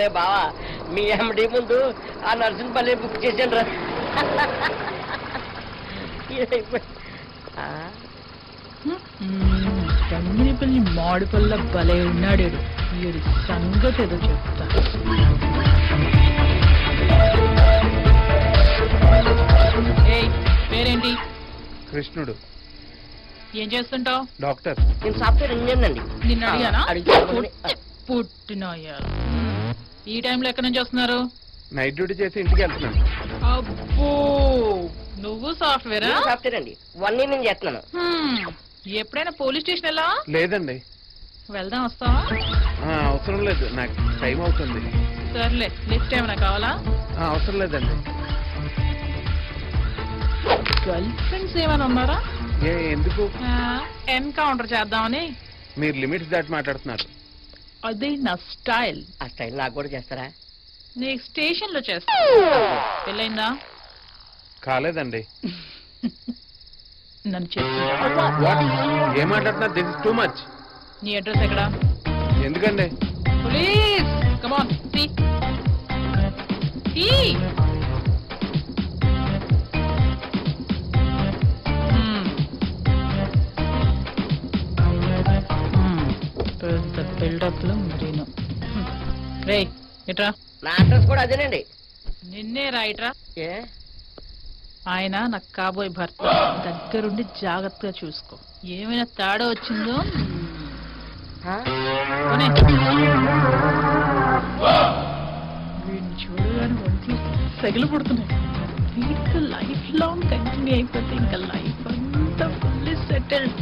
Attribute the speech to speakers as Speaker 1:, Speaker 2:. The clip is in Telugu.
Speaker 1: ఒరే బావా మీ ఎండి ముందు ఆ నర్సుని పల్లె బుక్ చేశాను రా.
Speaker 2: గంగినిపల్లి మాడుపల్ల భలే ఉన్నాడు వీడి సంగతి ఏదో చెప్తా. పేరేంటి?
Speaker 3: కృష్ణుడు.
Speaker 2: ఏం చేస్తుంటావు?
Speaker 3: డాక్టర్.
Speaker 1: నేను సాఫ్ట్వేర్ ఇంజనీర్ అండి.
Speaker 2: నిన్ను అడిగానా?
Speaker 1: అడిగాను.
Speaker 2: పుట్టినయ్యా. ఈ టైంలో ఎక్కడి నుంచి వస్తున్నారు?
Speaker 3: నైట్ డ్యూటీ చేసి ఇంటికి వెళ్తున్నాను.
Speaker 2: అబ్బో నువ్వు సాఫ్ట్వేరా?
Speaker 1: సాఫ్ట్వేర్ అండి. 1 year నుంచి చేస్తున్నాను.
Speaker 2: ఎప్పుడైనా పోలీస్ స్టేషన్ వెళ్ళా?
Speaker 3: లేదండి.
Speaker 2: వెళ్దాం, వస్తావా?
Speaker 3: అవసరం లేదు, నాకు టైం అవుతుంది.
Speaker 2: సర్లే, లిఫ్ట్ ఏమైనా కావాలా?
Speaker 3: అవసరం లేదండి.
Speaker 2: గర్ల్ ఫ్రెండ్స్ ఏమైనా ఉన్నారా?
Speaker 3: ఎందుకు?
Speaker 2: ఎన్కౌంటర్ చేద్దామని.
Speaker 3: మీరు లిమిట్స్ దాటి మాట్లాడుతున్నారు.
Speaker 2: అదే నా స్టైల్.
Speaker 1: ఆ స్టైల్ నాకు కూడా చేస్తారా?
Speaker 2: నీకు స్టేషన్ లో చేస్తా. పెళ్ళైందా?
Speaker 3: కాలేదండి.
Speaker 2: నన్ను చేస్తా.
Speaker 3: ఏం మాట్లాడుతున్నారు? This is too much.
Speaker 2: నీ అడ్రస్ ఎక్కడా?
Speaker 3: ఎందుకండి?
Speaker 2: ప్లీజ్ కమ్ ఆన్, సీ పెద్ద బిల్డప్ లో మరీను. రే ఇట్రా.
Speaker 1: నా అడ్రస్ కూడా అదేనండి.
Speaker 2: నిన్నే రైట్రా.
Speaker 1: ఏ
Speaker 2: ఆయన నాకు కాబోయే భర్త. దగ్గరుండి జాగ్రత్తగా చూసుకో. ఏమైనా తేడా వచ్చిందో వీడిని చూడగానే ఒంట్లో సెగలు పుడుతున్నాయి. వీడికి లైఫ్ లాంగ్ కంటిన్యూ అయిపోతే ఇంకా లైఫ్ అంతా ఫుల్లీ సెటిల్డ్.